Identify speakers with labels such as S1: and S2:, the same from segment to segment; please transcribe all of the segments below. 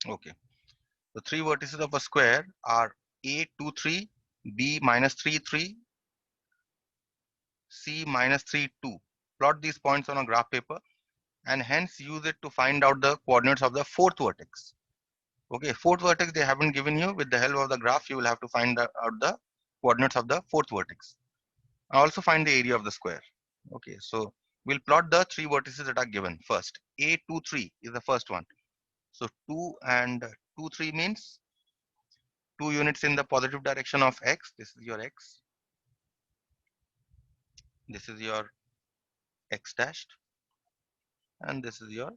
S1: Okay. The three vertices of a square are A 2 3, B minus 3 3, C minus 3 2. Plot these points on a graph paper and hence use it to find out the coordinates of the fourth vertex. Okay, fourth vertex they haven't given you. With the help of the graph, you will have to find out the coordinates of the fourth vertex. Also find the area of the square. Okay, so we'll plot the three vertices that are given. First, A 2 3 is the first one. So 2 and 2 3 means 2 units in the positive direction of x. This is your x. This is your x dashed, and this is your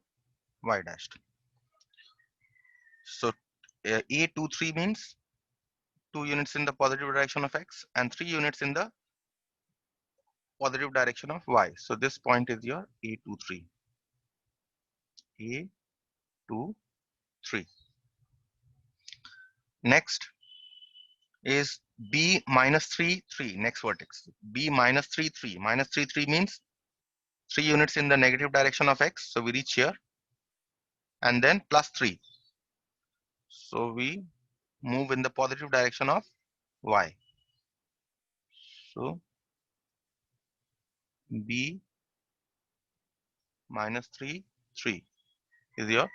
S1: y dashed. So A23 means 2 units in the positive direction of x and 3 units in the positive direction of y. So this point is your A23. A23. Next is B minus 3 3. Next vertex. B minus 3 3. Minus 3 3 means 3 units in the negative direction of x. So we reach here and then plus 3. So we move in the positive direction of y. So B minus 3 3 is your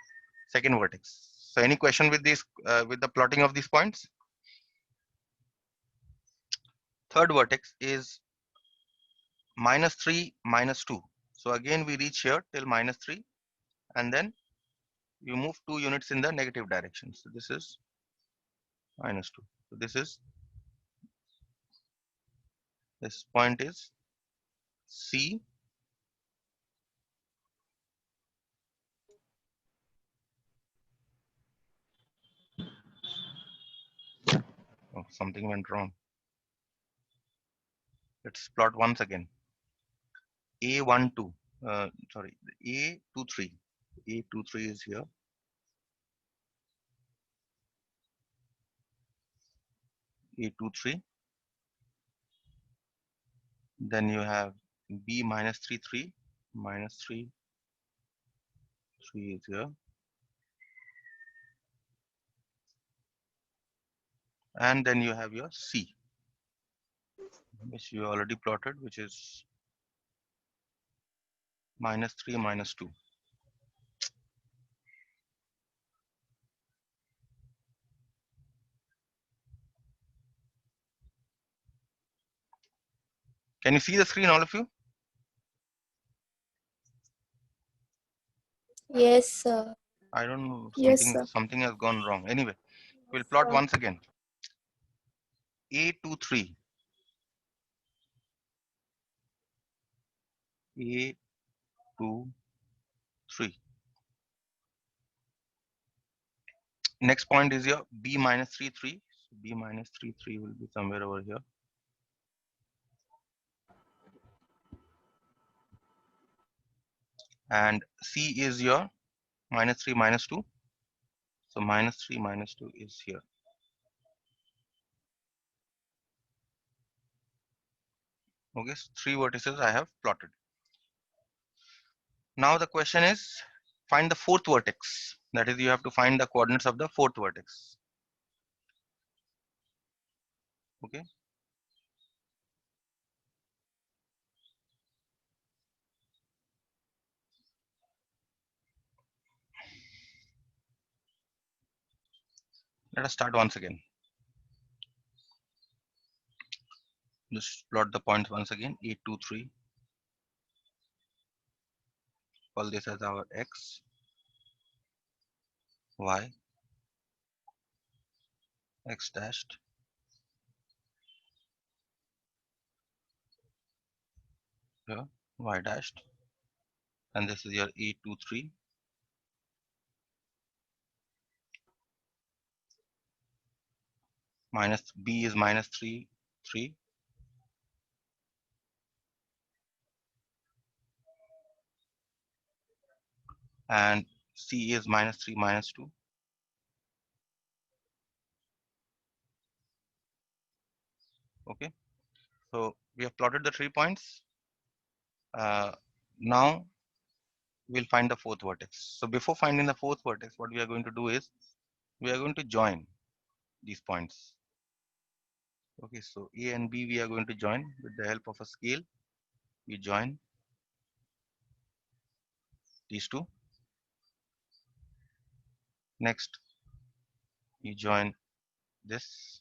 S1: second vertex. So any question with this with the plotting of these points? Third vertex is minus 3 minus 2. So again we reach here till minus 3 and then you move 2 units in the negative direction. So this is minus 2. So this point is C. Oh, something went wrong. Let's plot once again. A12. Sorry, A23. A23 is here. A23. Then you have B minus 3 3. Minus 3 3 is here. And then you have your C, which you already plotted, which is minus 3 minus 2. Can you see the screen, all of you?
S2: Yes, sir.
S1: I don't know,
S2: Yes, sir.
S1: something has gone wrong. Anyway, we'll plot once again. A23. A23. Next point is your B minus 3 3. So B minus 3 3 will be somewhere over here. And C is your minus 3 minus 2. So minus 3 minus 2 is here. Okay, so 3 vertices I have plotted. Now the question is find the fourth vertex. That is, you have to find the coordinates of the fourth vertex. Okay. Let us start once again. Just plot the points once again. 8, 2, 3. Call this as our x, y, x dashed, here, y dashed, and this is your 8, 2, 3. Minus b is minus 3, 3. And c is minus 3, minus 2. Okay. So we have plotted the 3 points. Now we'll find the fourth vertex. So before finding the fourth vertex, what we are going to do is we are going to join these points. Okay, so A and B we are going to join with the help of a scale. We join these two. Next, you join this.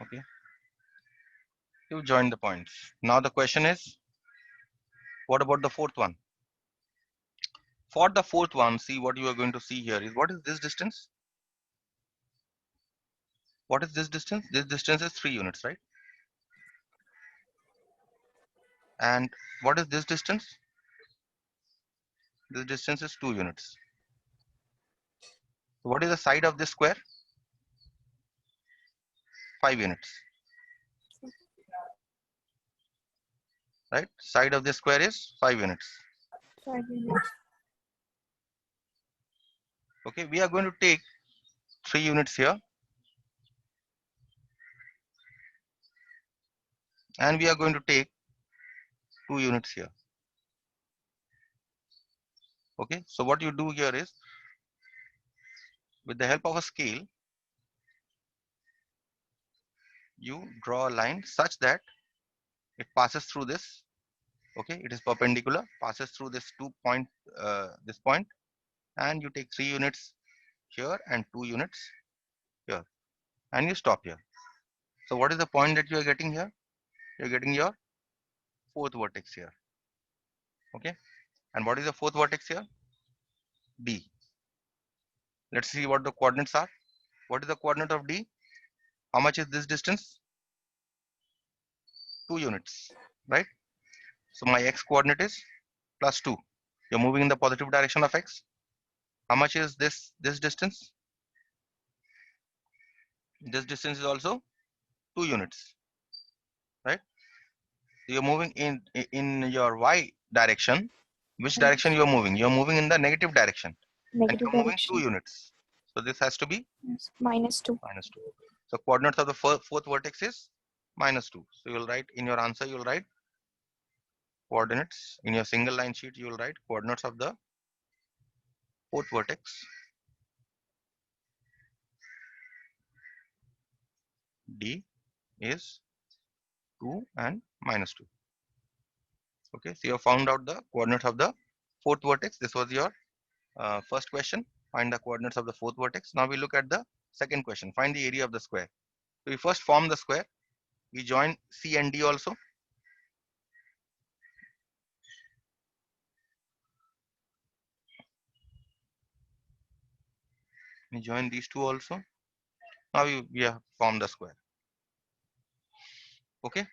S1: Okay, you join the points. Now the question is, what about the fourth one? For the fourth one, see what you are going to see here is, what is this distance? What is this distance? This distance is 3 units, right? And what is this distance? This distance is 2 units. What is the side of this square? 5 units. Right? Side of this square is 5 units.
S2: 5 units.
S1: Okay, we are going to take 3 units here. And we are going to take 2 units here. Okay, so what you do here is, with the help of a scale, you draw a line such that it passes through this. Okay, it is perpendicular, passes through this this point, and you take 3 units here and 2 units here, and you stop here. So what is the point that you are getting here? You're getting your fourth vertex here. Okay, and what is the fourth vertex here? D. Let's see what the coordinates are. What is the coordinate of D? How much is this distance? 2 units, right? So my x coordinate is +2. You're moving in the positive direction of x. How much is this distance? This distance is also 2 units, right? So you're moving in your y direction. Which direction you are moving? You're moving in the negative direction, and
S2: Negative
S1: you're moving 2
S2: direction.
S1: units. So this has to be
S2: Yes. -2.
S1: -2. So coordinates of the fourth vertex is -2. So you'll write in your answer, you'll write coordinates in your single line sheet. You will write coordinates of the fourth vertex D is 2 and -2. Okay, so you have found out the coordinates of the fourth vertex. This was your first question. Find the coordinates of the fourth vertex. Now we look at the second question. Find the area of the square. So we first form the square. We join C and D also. We join these two also. Now we have formed the square. Okay.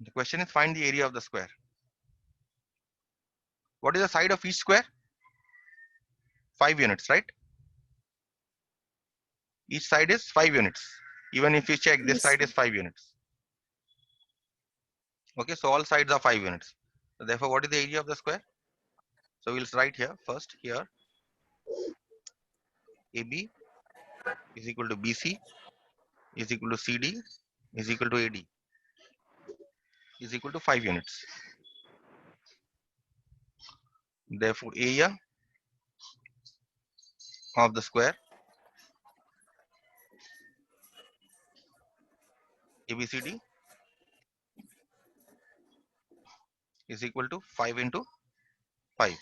S1: The question is, find the area of the square. What is the side of each square? 5 units, right? Each side is 5 units. Even if you check, this
S2: Yes,
S1: side
S2: sir.
S1: is 5 units. Okay, so all sides are 5 units. So therefore, what is the area of the square? So we'll write here first, here AB is equal to BC is equal to CD is equal to AD is equal to 5 units. Therefore, area of the square ABCD is equal to 5 into 5.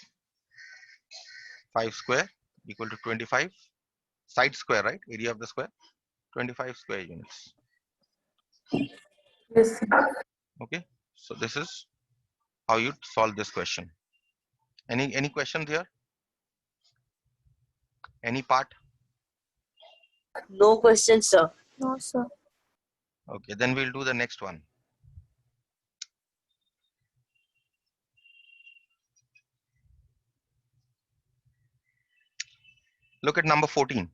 S1: 5 square equal to 25. Side square, right? Area of the square, 25 square units.
S2: Yes, sir.
S1: Okay, so this is how you solve this question. Any questions here? Any part?
S3: No question, sir.
S2: No, sir.
S1: Okay, then we'll do the next one. Look at number 14.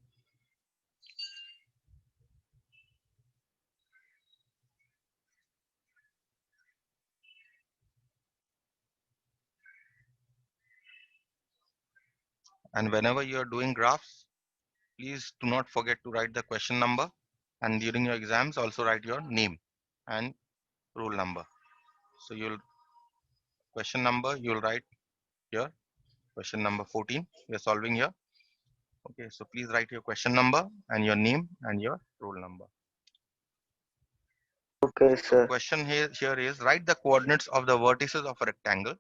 S1: And whenever you are doing graphs, please do not forget to write the question number, and during your exams also write your name and roll number. So you'll question number you'll write here, Question number 14 we are solving here. Okay, so please write your question number and your name and your roll number.
S4: Okay, sir.
S1: Question here is write the coordinates of the vertices of a rectangle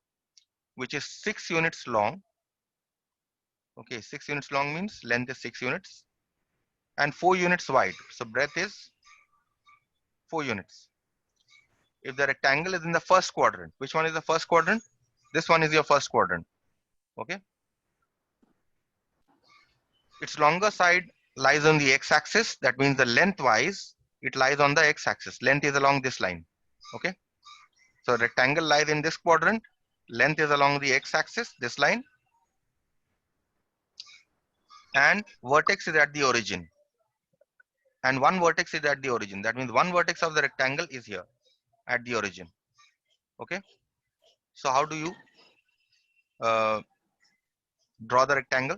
S1: which is 6 units long. Okay, 6 units long means length is 6 units and 4 units wide. So breadth is 4 units. If the rectangle is in the first quadrant, which one is the first quadrant? This one is your first quadrant. Okay. Its longer side lies on the x-axis. That means the lengthwise it lies on the x-axis. Length is along this line. Okay. So rectangle lies in this quadrant. Length is along the x-axis, this line. And vertex is at the origin. And one vertex is at the origin. That means one vertex of the rectangle is here at the origin. Okay. So how do you draw the rectangle?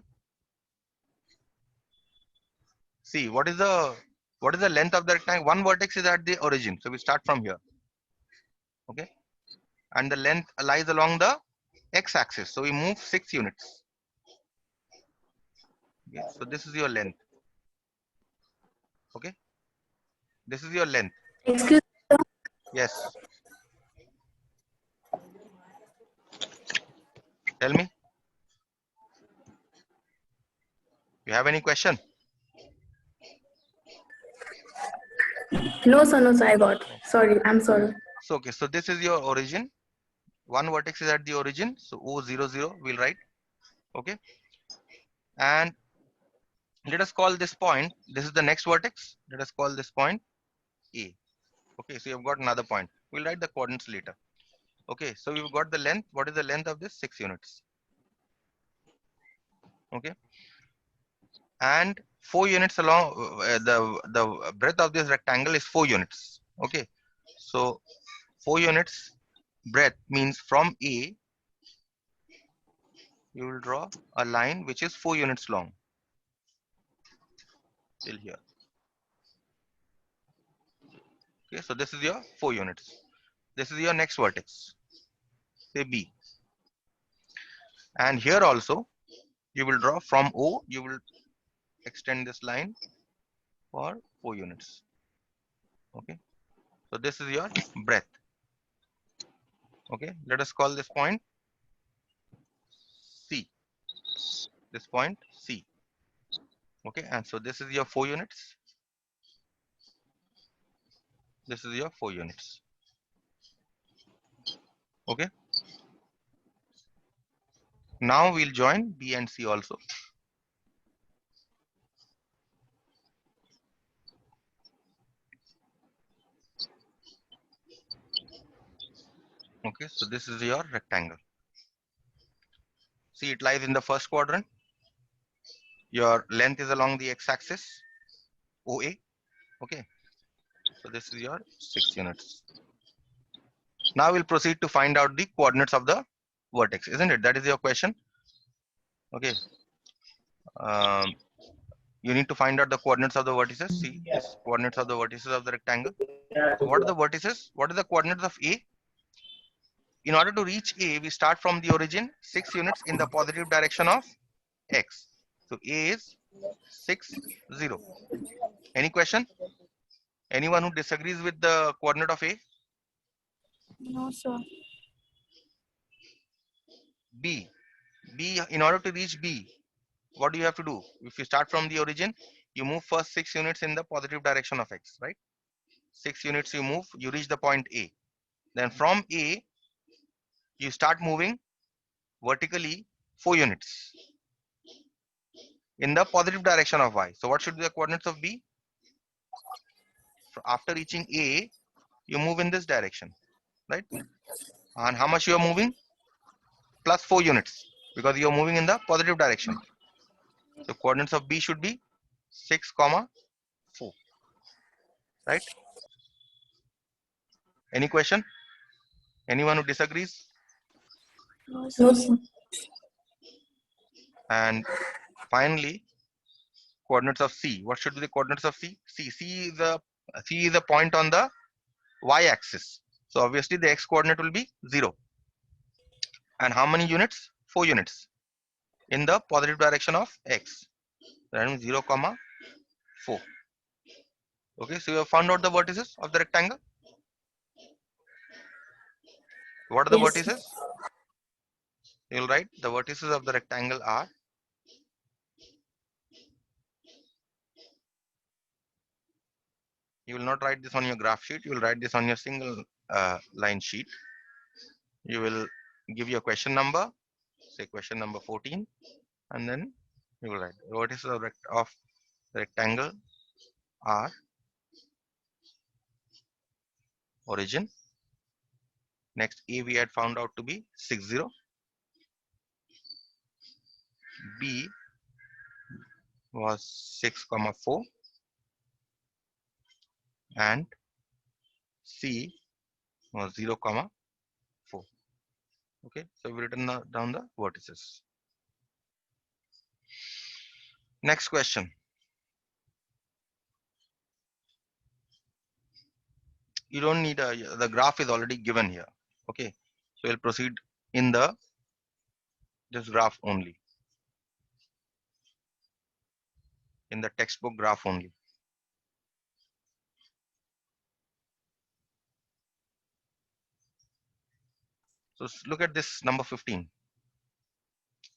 S1: See, what is the length of the rectangle? One vertex is at the origin. So we start from here. Okay. And the length lies along the x-axis. So we move 6 units. Okay. So this is your length. Okay. This is your length.
S5: Excuse me, sir.
S1: Yes. Tell me. You have any question?
S5: No, sir, no, sir, I got. Sorry, I'm sorry.
S1: So okay. So this is your origin. One vertex is at the origin. So O00 we'll write. Okay. And let us call this point. This is the next vertex. Let us call this point A. Okay. So you've got another point. We'll write the coordinates later. Okay. So we've got the length. What is the length of this? 6 units. Okay. And 4 units along the breadth of this rectangle is 4 units. Okay. So 4 units breadth means from A you will draw a line which is 4 units long till here. Okay, so this is your 4 units. This is your next vertex, say B. And here also you will draw from O, you will extend this line for 4 units. Okay, so this is your breadth. Okay, let us call this point C. This point C. Okay, and so this is your 4 units. This is your 4 units. Okay. Now we'll join B and C also. Okay, so this is your rectangle. See, it lies in the first quadrant. Your length is along the x-axis, OA. Okay, so this is your 6 units. Now we'll proceed to find out the coordinates of the vertex, isn't it? That is your question. Okay. You need to find out the coordinates of the vertices. See, this coordinates of the vertices of the rectangle. So what are the vertices? What are the coordinates of A? In order to reach A, we start from the origin 6 units in the positive direction of X. So A is 6, 0. Any question? Anyone who disagrees with the coordinate of A?
S2: No, sir.
S1: B. In order to reach B, what do you have to do? If you start from the origin, you move first 6 units in the positive direction of X, right? 6 units you move, you reach the point A. Then from A, you start moving vertically 4 units in the positive direction of Y. So what should be the coordinates of B? After reaching A, you move in this direction, right? And how much you are moving? Plus 4 units, because you are moving in the positive direction. So coordinates of B should be 6, 4, right? Any question? Anyone who disagrees?
S2: No, sir.
S5: No, sir.
S1: And finally, coordinates of C. What should be the coordinates of C? C is a point on the y-axis. So obviously the x coordinate will be 0. And how many units? 4 units. in the positive direction of x. That means 0, 4. Okay, so you have found out the vertices of the rectangle. What are the
S3: Yes.
S1: vertices? You will write the vertices of the rectangle are you will not write this on your graph sheet, you will write this on your single line sheet. You will give your question number, say question number 14, and then you will write the vertices of the rectangle are origin. Next, A we had found out to be 60, B was 6, 4, and C was 0, 4. Okay, so we've written down the vertices. Next question. You don't need the graph is already given here. Okay, so we'll proceed in this graph only, in the textbook graph only. So look at this number 15.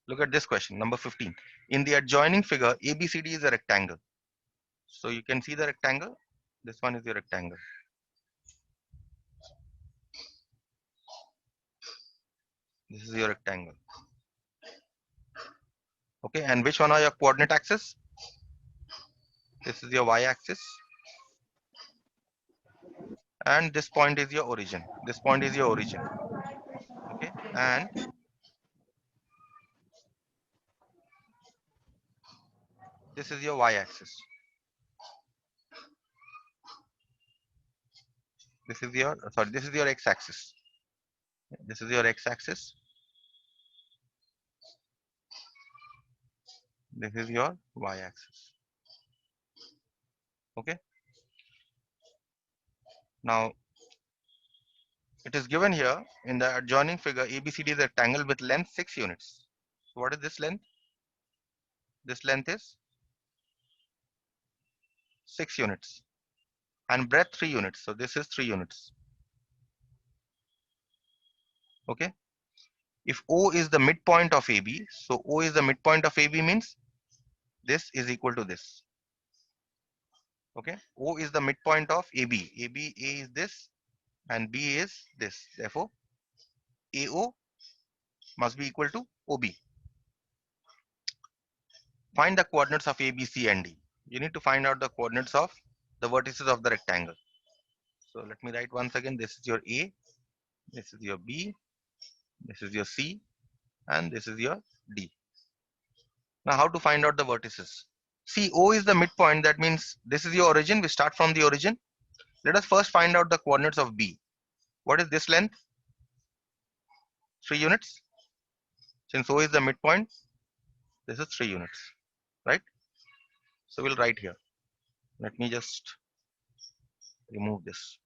S1: Look at this question, number 15. In the adjoining figure, ABCD is a rectangle. So you can see the rectangle. This one is your rectangle. This is your rectangle. Okay, and which one are your coordinate axis? This is your y-axis. And this point is your origin. This point is your origin. Okay, and this is your y-axis. This is your this is your x-axis. This is your x-axis. This is your y-axis. Okay. Now it is given here in the adjoining figure, ABCD is a rectangle with length 6 units. So what is this length? This length is 6 units and breadth 3 units. So this is 3 units. Okay. If O is the midpoint of AB, so O is the midpoint of AB means this is equal to this. Okay. O is the midpoint of AB. AB, A is this and B is this. Therefore, AO must be equal to OB. Find the coordinates of A, B, C, and D. You need to find out the coordinates of the vertices of the rectangle. So let me write once again. This is your A, this is your B, this is your C, and this is your D. Now how to find out the vertices? See, O is the midpoint. That means this is your origin. We start from the origin. Let us first find out the coordinates of B. What is this length? 3 units. Since O is the midpoint, this is 3 units, right? So we'll write here. Let me just remove this.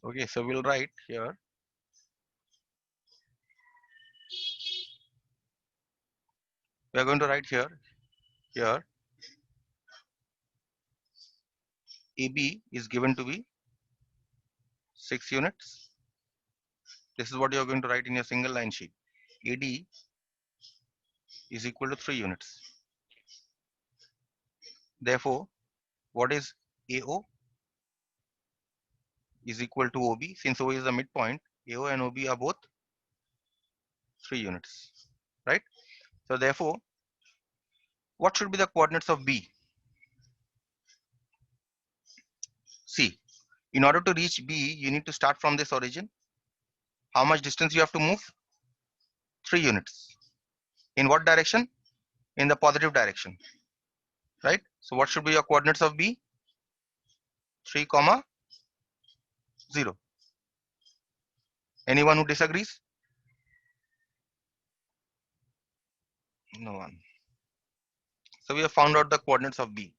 S1: Okay, so we'll write here. We are going to write here AB is given to be 6 units. This is what you are going to write in your single line sheet. AD is equal to 3 units. Therefore, what is AO is equal to OB. Since O is the midpoint, AO and OB are both 3 units, right? So therefore, what should be the coordinates of B? See, in order to reach B, you need to start from this origin. How much distance you have to move? 3 units. In what direction? In the positive direction, right? So what should be your coordinates of B? 3, 0. Anyone who disagrees? No one. So we have found out the coordinates of B.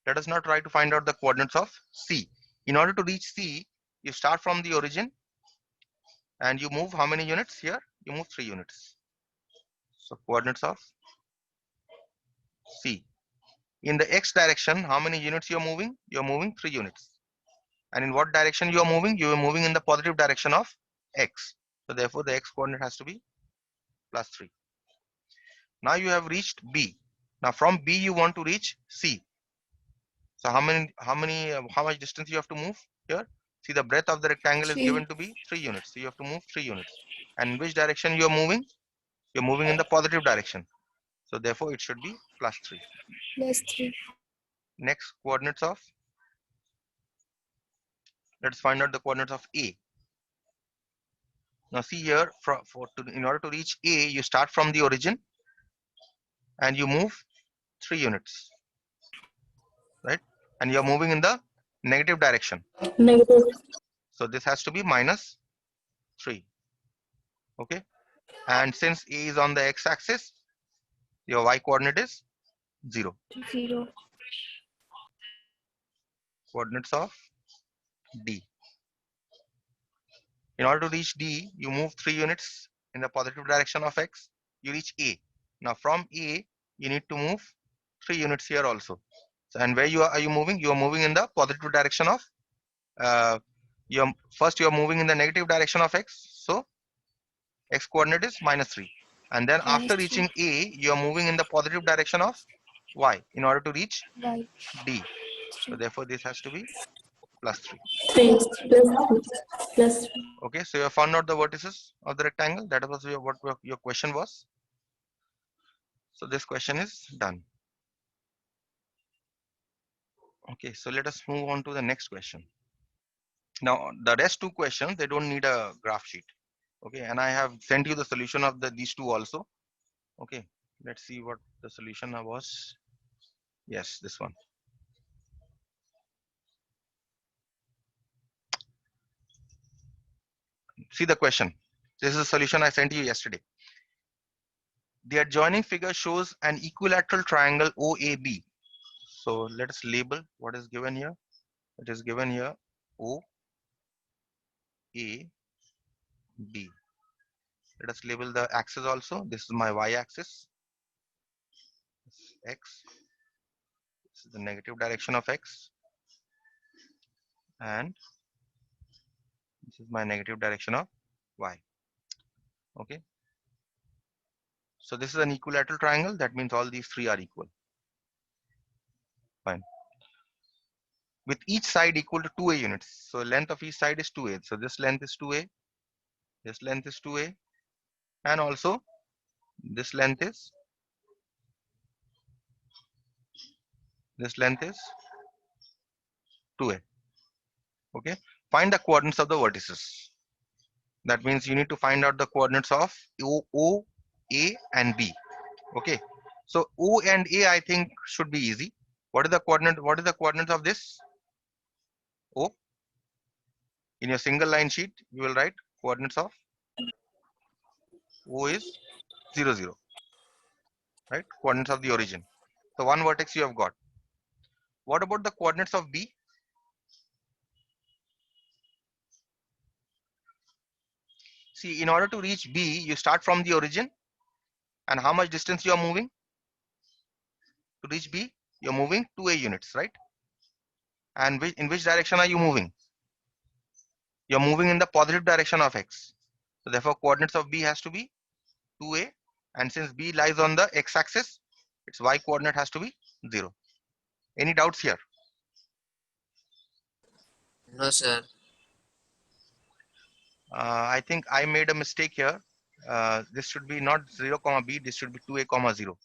S1: Let us now try to find out the coordinates of C. In order to reach C, you start from the origin and you move how many units here? You move 3 units. So coordinates of C. In the x direction, how many units you are moving? You are moving 3 units. And in what direction you are moving? You are moving in the positive direction of x. So therefore the x coordinate has to be plus 3. Now you have reached B. Now from B you want to reach C. So how much distance you have to move here? See, the breadth of the rectangle is
S2: 3.
S1: given to be 3 units. So you have to move 3 units. And in which direction you are moving? You're moving in the positive direction. So therefore it should be plus 3.
S2: Plus 3.
S1: Next coordinates of, let's find out the coordinates of A. Now see here, in order to reach A, you start from the origin and you move 3 units, right? And you're moving in the negative direction.
S5: Negative.
S1: So this has to be minus 3. Okay. And since A is on the x-axis, your y coordinate is 0.
S2: 0.
S1: Coordinates of D. In order to reach D, you move 3 units in the positive direction of x, you reach A. Now from A, you need to move 3 units here also. So, and where are you moving? You are moving in the positive direction of, first you are moving in the negative direction of x. So x coordinate is minus 3. And then
S2: Minus
S1: after
S2: 3.
S1: reaching A, you are moving in the positive direction of y in order to reach
S2: Y.
S1: D. So therefore this has to be plus 3.
S5: 3 plus 3.
S1: Okay, so you have found out the vertices of the rectangle. That was what your question was. So this question is done. Okay, so let us move on to the next question. Now the rest 2 questions, they don't need a graph sheet. Okay, and I have sent you the solution of these 2 also. Okay, let's see what the solution was. Yes, this one. See the question. This is the solution I sent you yesterday. The adjoining figure shows an equilateral triangle OAB. So let us label what is given here. It is given here OAB. Let us label the axis also. This is my y-axis. X. This is the negative direction of x. And this is my negative direction of y. Okay. So this is an equilateral triangle. That means all these 3 are equal. Fine. With each side equal to 2a units. So length of each side is 2a. So this length is 2a. This length is 2a. And also this length is 2a. Okay. Find the coordinates of the vertices. That means you need to find out the coordinates of O, A, and B. Okay. So O and A, I think, should be easy. What is the coordinate? What is the coordinates of this? O. In your single line sheet, you will write coordinates of O is 0, 0. Right? Coordinates of the origin. So one vertex you have got. What about the coordinates of B? See, in order to reach B, you start from the origin. And how much distance you are moving? To reach B, you're moving 2a units, right? And in which direction are you moving? You're moving in the positive direction of x. So therefore, coordinates of B has to be 2a. And since B lies on the x-axis, its y coordinate has to be 0. Any doubts here?
S3: No, sir.
S1: I think I made a mistake here. This should be not 0, B. This should be 2a, 0.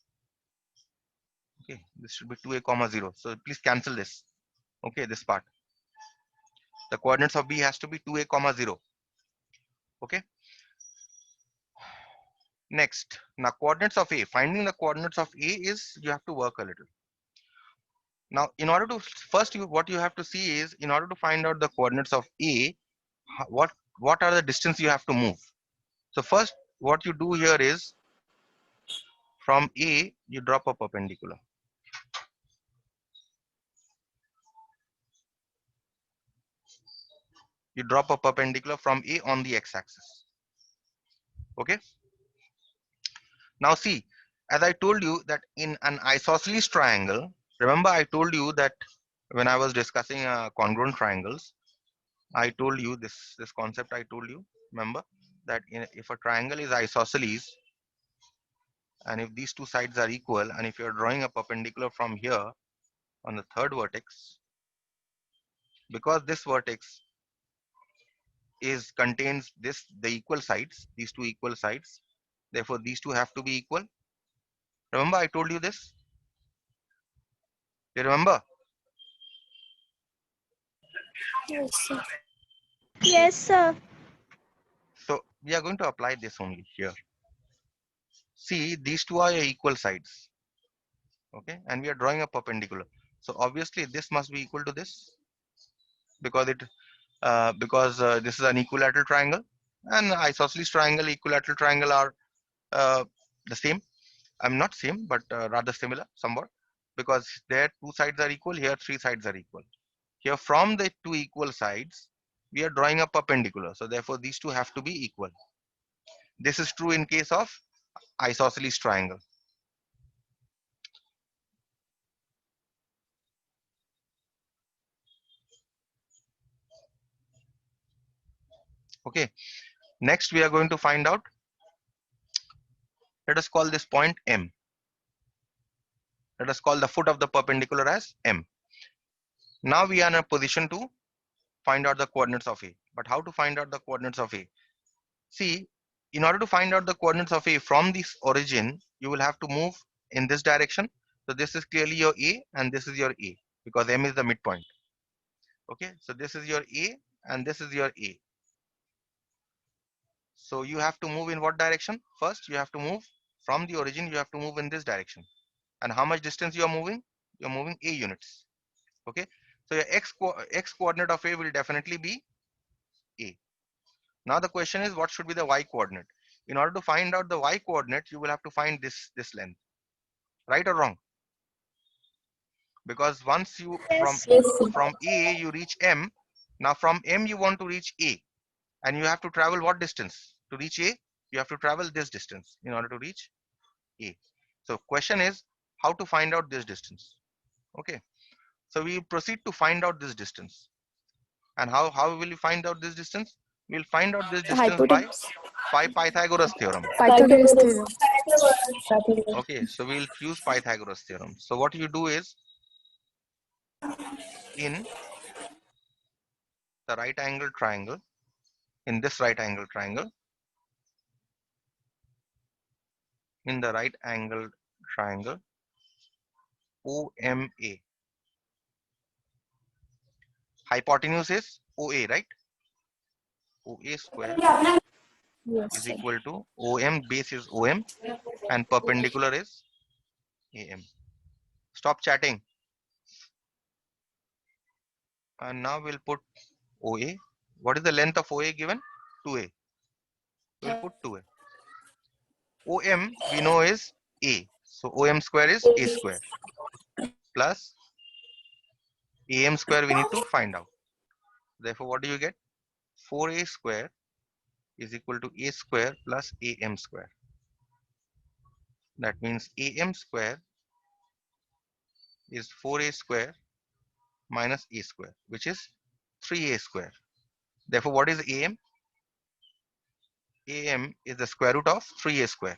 S1: Okay, this should be 2a, 0. So please cancel this. Okay, this part. The coordinates of B has to be 2a, 0. Okay. Next, now coordinates of A. Finding the coordinates of A is you have to work a little. Now, in order to what you have to see is, in order to find out the coordinates of A, what are the distance you have to move. So first what you do here is from A you drop a perpendicular. You drop a perpendicular from A on the x-axis. Okay. Now see, as I told you that in an isosceles triangle, remember I told you that when I was discussing congruent triangles, I told you this concept I told you, remember that if a triangle is isosceles and if these two sides are equal and if you're drawing a perpendicular from here on the third vertex, because this vertex is contains the equal sides, these two equal sides, therefore these two have to be equal. Remember I told you this? You remember?
S2: Yes, sir.
S4: Yes, sir.
S1: So we are going to apply this only here. See, these two are equal sides. Okay, and we are drawing a perpendicular. So obviously this must be equal to this because this is an equilateral triangle, and isosceles triangle, equilateral triangle are the same. I'm not same, but rather similar somewhat, because there two sides are equal. Here three sides are equal. Here from the two equal sides, we are drawing a perpendicular. So therefore these two have to be equal. This is true in case of isosceles triangle. Okay. Next we are going to find out. Let us call this point M. Let us call the foot of the perpendicular as M. Now we are in a position to find out the coordinates of A. But how to find out the coordinates of A? See, in order to find out the coordinates of A from this origin, you will have to move in this direction. So this is clearly your A and this is your A because M is the midpoint. Okay, so this is your A and this is your A. So you have to move in what direction? First, you have to move from the origin, you have to move in this direction. And how much distance you are moving? You're moving A units. Okay, so your x coordinate of A will definitely be A. Now the question is, what should be the y coordinate? In order to find out the y coordinate, you will have to find this length, right or wrong? Because once you
S4: Yes.
S5: Yes, sir.
S1: from A you reach M. Now from M you want to reach A, and you have to travel what distance to reach A? You have to travel this distance in order to reach A. So question is how to find out this distance. Okay, so we proceed to find out this distance. And how will you find out this distance? We'll find out this distance by
S2: Hypotenuse.
S1: Pythagoras theorem.
S2: Pythagoras theorem.
S1: Okay, so we'll use Pythagoras theorem. So what you do is, in the right angle triangle, in this right angle triangle, in the right angle triangle OMA, hypotenuse is OA, right? OA square
S2: Yes,
S1: is
S2: sir.
S1: equal to OM, base is OM, and perpendicular is AM. Stop chatting. And now we'll put OA. What is the length of OA given? 2A. We'll put 2A. OM we know is A. So OM square is A square plus AM square we need to find out. Therefore, what do you get? 4A square is equal to A square plus AM square. That means AM square is 4A square minus A square, which is 3A square. Therefore, what is AM? AM is the square root of 3A square,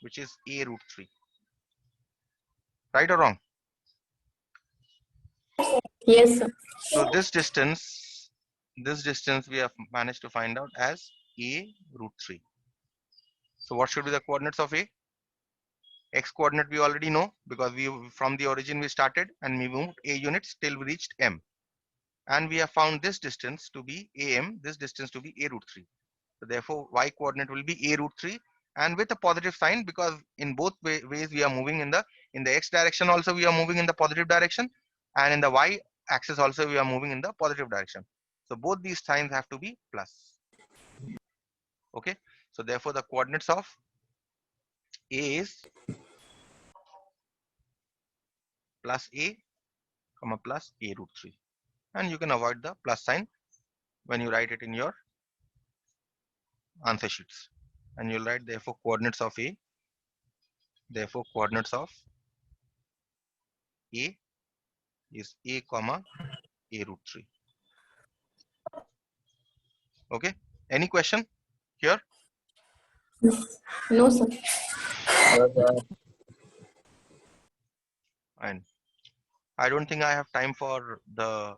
S1: which is A root 3. Right or wrong?
S5: Yes, sir.
S1: So this distance we have managed to find out as A root 3. So what should be the coordinates of A? X coordinate we already know because we from the origin we started and we moved A units till we reached M. And we have found this distance to be AM, this distance to be A root 3. So therefore Y coordinate will be A root 3 and with a positive sign, because in both ways we are moving in the X direction also we are moving in the positive direction, and in the Y axis also we are moving in the positive direction. So both these signs have to be plus. Okay. So therefore the coordinates of A is plus A, comma plus A root 3. And you can avoid the plus sign when you write it in your answer sheets. And you'll write therefore coordinates of A, therefore coordinates of A is A comma A root 3. Okay. Any question here?
S5: No, sir.
S1: And I don't think I have time for the